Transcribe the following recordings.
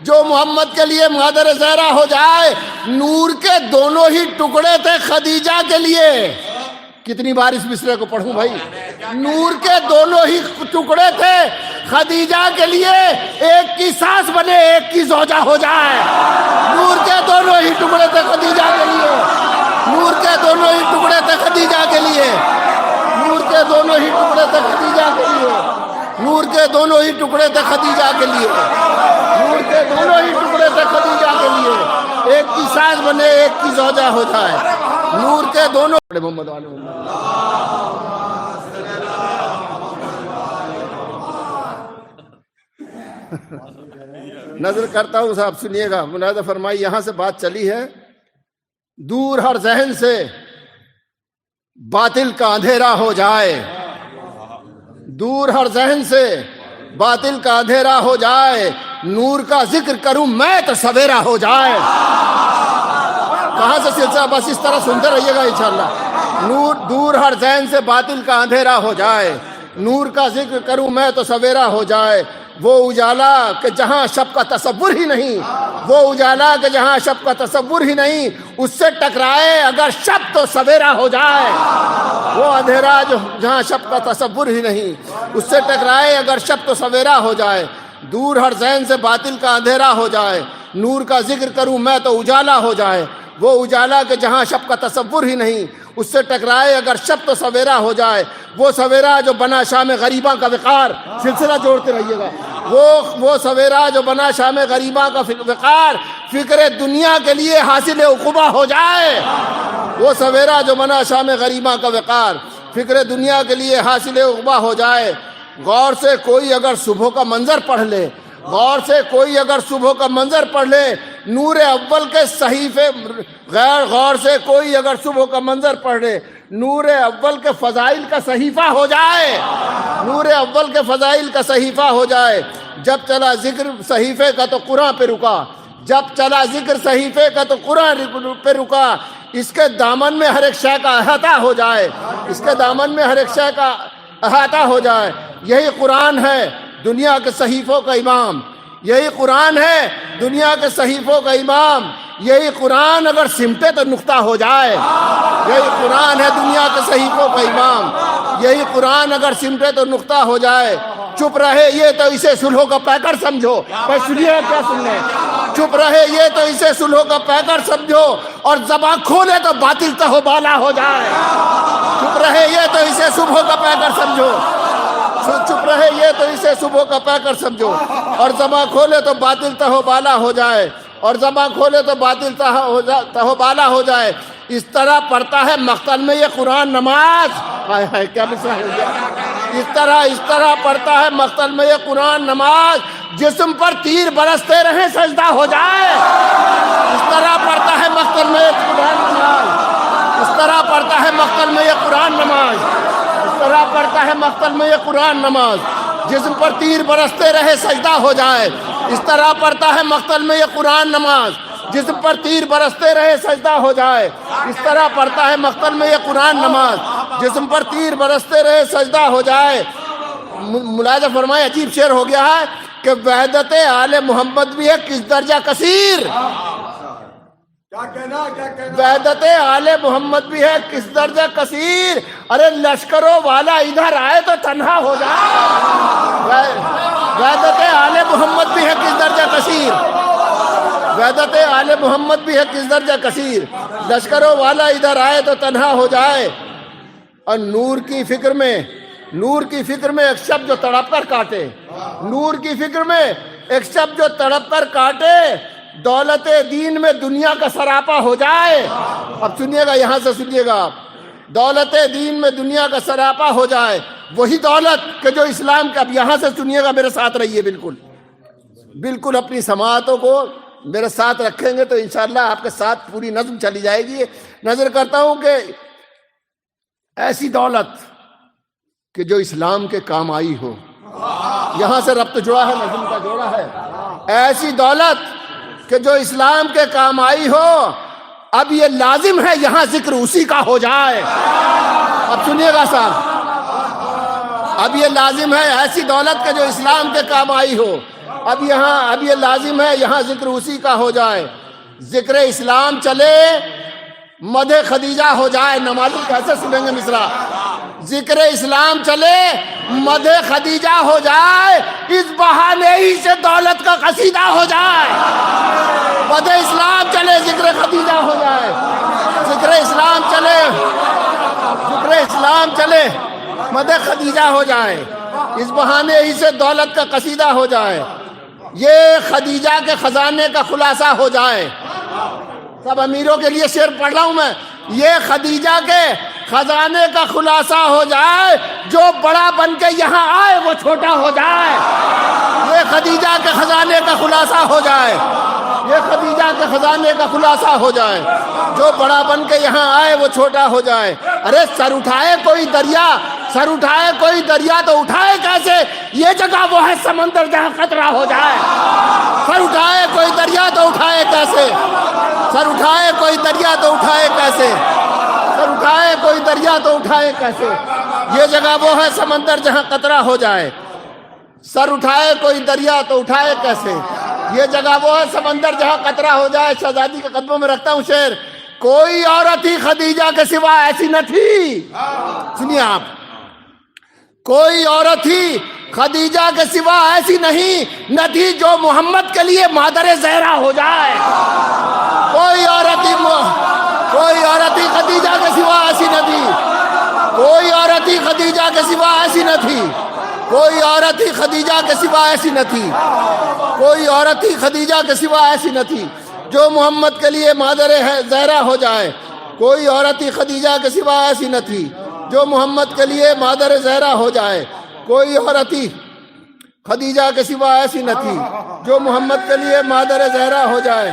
جو محمد کے لیے مادر زہرا ہو جائے۔ نور کے دونوں ہی ٹکڑے تھے خدیجہ کے لیے۔ کتنی بار اس مصرے کو پڑھوں بھائی؟ نور کے دونوں ہی ٹکڑے تھے خدیجہ کے لیے، ایک کی ساس بنے ایک کی زوجہ ہو جائے۔ نور کے دونوں ہی ٹکڑے تھے خدیجہ کے لیے، نور کے دونوں ہی ٹکڑے تھے خدیجہ کے لیے، نور کے دونوں ہی ٹکڑے تھے خدیجہ کے لیے، نور کے دونوں ہی ٹکڑے تھے خدیجہ کے لیے، نور کے دونوں ہی ٹکڑے تھے خدیجہ کے لیے، ایک کی ساس بنے ایک کی زوجہ ہو جائے۔ نور کے دونوں محمد والے نظر کرتا ہوں صاحب، سنیے گا، ملاحظہ فرمائی۔ یہاں سے بات چلی ہے دور ہر ذہن سے باطل کا اندھیرا ہو جائے، دور ہر ذہن سے باطل کا اندھیرا ہو جائے، نور کا ذکر کروں میں تو سویرا ہو جائے۔ کہاں سے سلسلہ؟ بس اس طرح سنتے رہیے گا انشاءاللہ۔ نور دور ہر ذہن سے باطل کا اندھیرا ہو جائے، نور کا ذکر کروں میں تو سویرا ہو جائے۔ وہ اجالا کہ جہاں شب کا تصور ہی نہیں، وہ اجالا کہ جہاں شب کا تصور ہی نہیں، اس سے ٹکرائے اگر شب تو سویرا ہو جائے۔ وہ اندھیرا جو جہاں شب کا تصور ہی نہیں، اس سے ٹکرائے اگر شب تو سویرا ہو جائے۔ دور ہر ذہن سے باطل کا اندھیرا ہو جائے، نور کا ذکر کروں میں تو اجالا ہو جائے۔ وہ اجالا کہ جہاں شب کا تصور ہی نہیں، اس سے ٹکرائے اگر شب تو سویرا ہو جائے۔ وہ سویرا جو بنا شام غریباں کا وقار، سلسلہ جوڑتے رہیے گا۔ وہ سویرا جو بنا شام غریباں کا وقار، فکر دنیا کے لیے حاصل عقبہ ہو جائے۔ وہ سویرا جو بنا شام غریباں کا وقار، فکر دنیا کے لیے حاصل عقبہ ہو جائے۔ غور سے کوئی اگر صبح کا منظر پڑھ لے، غور سے کوئی اگر صبح کا منظر پڑھ لے، نور اول کے صحیفے، غیر غور سے کوئی اگر صبح کا منظر پڑھ لے، نور اول کے فضائل کا صحیفہ ہو جائے، نور اول کے فضائل کا صحیفہ ہو جائے۔ جب چلا ذکر صحیفے کا تو قرآن پہ رکا، جب چلا ذکر صحیفے کا تو قرآن پہ رکا۔ اس کے دامن میں ہر ایک شے کا احاطہ ہو جائے، اس کے دامن میں ہر ایک شے کا احاطہ ہو جائے۔ یہی قرآن ہے دنیا کے صحیفوں کا امام، یہی قرآن ہے دنیا کے صحیفوں کا امام۔ یہی قرآن اگر سمٹے تو نقطہ ہو جائے، یہی قرآن ہے دنیا کے صحیفوں کا امام۔ یہی قرآن اگر سمٹے تو نقطہ ہو جائے۔ چپ رہے یہ تو اسے سلحوں کا پیکر سمجھو، بس سنیے کیا سننے۔ چپ رہے یہ تو اسے سلحوں کا پیکر سمجھو، اور زباں کھولے تو باطل تہو بالا ہو جائے۔ چپ رہے یہ تو اسے صبح کا پیکر سمجھو، چپ رہے یہ تو اسے صبح کا پیکر سمجھو، اور زباں کھولے تو باطل تہو بالا ہو جائے، اور زباں کھولے تو باطل تہو بالا ہو جائے۔ اس طرح پڑھتا ہے مقتل میں یہ قرآن نماز، ہائے ہائے کیا مصرع ہو گیا۔ اس طرح پڑھتا ہے مقتل میں یہ قرآن نماز، جسم پر تیر برستے رہیں سجدہ ہو جائے۔ اس طرح پڑھتا ہے مقتل میں یہ قرآن نماز، اس طرح پڑھتا ہے مقتل میں یہ قرآن نماز، اس طرح پڑھتا ہے مقتل میں یہ قرآن نماز، جسم پر تیر برستے رہے سجدہ ہو جائے۔ اس طرح پڑھتا ہے مقتل میں یہ قرآن نماز، جسم پر تیر برستے رہے سجدہ ہو جائے۔ اس طرح پڑھتا ہے مقتل میں یہ قرآن نماز، جسم پر تیر برستے رہے سجدہ ہو جائے۔ ملاحظہ فرمائے عجیب شعر ہو گیا ہے کہ وحدت آل محمد بھی ہے کس درجہ کثیر، وحدت آل محمد بھی ہے کس درجہ کثیر۔ ارے لشکروں والا ادھر آئے تو تنہا ہو جائے۔ وحدت آل محمد بھی ہے کس درجہ کثیر، وحدت آل محمد بھی ہے کس درجہ کثیر۔ لشکروں والا ادھر آئے تو تنہا ہو جائے۔ اور نور کی فکر میں ایک شب جو تڑپ کر کاٹے، نور کی فکر میں ایک شب جو تڑپ کر کاٹے، دولت دین میں دنیا کا سراپا ہو جائے۔ اب سنیے گا، یہاں سے سنیے گا، دولت دین میں دنیا کا سراپا ہو جائے۔ وہی دولت کہ جو اسلام کے، اب یہاں سے سنیے گا، میرے ساتھ رہیے، بالکل اپنی سماعتوں کو میرے ساتھ رکھیں گے تو انشاءاللہ آپ کے ساتھ پوری نظم چلی جائے گی۔ نظر کرتا ہوں کہ ایسی دولت کہ جو اسلام کے کام آئی ہو، یہاں سے ربط جڑا ہے، نظم کا جوڑا ہے۔ ایسی دولت کہ جو اسلام کے کام آئی ہو، اب یہ لازم ہے یہاں ذکر اسی کا ہو جائے۔ اب سنیے گا صاحب، اب یہ لازم ہے ایسی دولت کہ جو اسلام کے کام آئی ہو، اب یہ لازم ہے یہاں ذکر اسی کا ہو جائے. ذکر اسلام چلے مدح خدیجہ ہو جائے. نہ معلوم کیسے سنیں گے مصرع. ذکر اسلام چلے مدح خدیجہ ہو جائے, اس بہانے ہی سے دولت کا قصیدہ ہو جائے. مدح اسلام چلے ذکر خدیجہ ہو جائے. ذکر اسلام چلے مدح خدیجہ ہو جائے, اس بہانے ہی سے دولت کا قصیدہ ہو جائے. یہ خدیجہ کے خزانے کا خلاصہ ہو جائے. سب امیروں کے لیے شعر پڑھ رہا ہوں میں. یہ خدیجہ کے خزانے کا خلاصہ ہو جائے, جو بڑا بن کے یہاں آئے وہ چھوٹا ہو جائے. یہ خدیجہ کے خزانے کا خلاصہ ہو جائے. یہ خدیجہ کے خزانے کا خلاصہ ہو جائے, جو بڑا بن کے یہاں آئے وہ چھوٹا ہو جائے. ارے سر اٹھائے کوئی دریا تو اٹھائے کیسے, یہ جگہ وہ ہے سمندر جہاں قطرہ ہو جائے. سر اٹھائے کوئی دریا تو اٹھائے کیسے, سر اٹھائے کوئی دریا تو اٹھائے کیسے, سر اٹھائے کوئی دریا تو اٹھائے کیسے, یہ جگہ وہ ہے سمندر جہاں قطرہ ہو جائے. سر اٹھائے کوئی دریا تو اٹھائے کیسے, یہ جگہ وہ ہے سمندر جہاں قطرہ ہو جائے. شہزادی کے قدموں میں رکھتا ہوں شعر. کوئی عورت ہی خدیجہ کے سوا ایسی نہ تھی. سنیے آپ, کوئی عورت ہی خدیجہ کے سوا ایسی نہ تھی جو محمد کے لیے مادر زہرا ہو جائے. کوئی عورت ہی خدیجہ کے سوا ایسی نہ تھی. کوئی عورت ہی خدیجہ کے سوا ایسی نہ تھی. کوئی عورت ہی خدیجہ کے سوا ایسی نہ تھی. کوئی عورت ہی خدیجہ کے سوا ایسی نہ تھی جو محمد کے لیے مادر زہرا ہو جائے. کوئی عورت ہی خدیجہ کے سوا ایسی نہ تھی جو محمد کے لیے مادر زہرا ہو جائے. کوئی عورت ہی خدیجہ کے سوا ایسی نہ تھی جو محمد کے لیے مادر زہرا ہو جائے.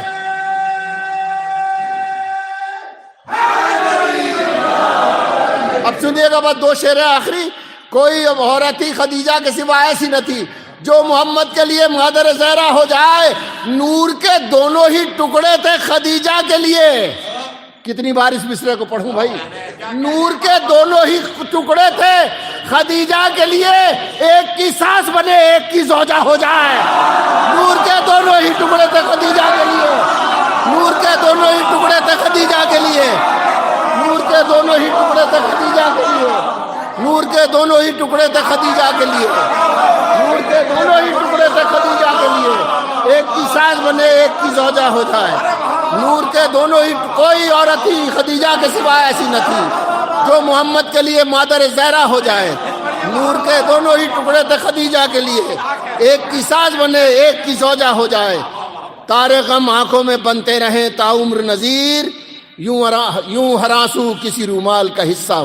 اب سنیے گا بس دو شعر آخری. کوئی عورت ہی خدیجہ کے سوا ایسی نہ تھی جو محمد کے لیے مادر زہرا ہو جائے. نور کے دونوں ہی ٹکڑے تھے خدیجہ کے لیے. کتنی بار اس مصرے کو پڑھوں بھائی. نور کے دونوں ہی ٹکڑے تھے خدیجہ کے لیے, ایک کی ساس بنے ایک کی زوجہ ہو جائے. نور کے دونوں ہی ٹکڑے تھے خدیجہ کے لیے. نور کے دونوں ہی ٹکڑے تھے خدیجہ کے لیے. نور کے دونوں ہی ٹکڑے تھے خدیجہ کے لیے. نور کے دونوں ہی ٹکڑے تھے خدیجہ کے لیے. نور کے دونوں ہی ٹکڑے تھے خدیجہ کے لیے, ایک کی ساس بنے ایک کی زوجہ ہو جائے. نور کے دونوں ہی, کوئی عورت ہی خدیجہ کے سوا ایسی نہ تھی جو محمد کے لیے مادر زہرا ہو جائے. نور کے دونوں ہی ٹکڑے تھے خدیجہ کے لیے, ایک کی ساس بنے ایک کی زوجہ ہو جائے. تارے غم آنکھوں میں بنتے رہیں تا عمر نذیر, یوں ہراسوں کسی رومال کا حصہ.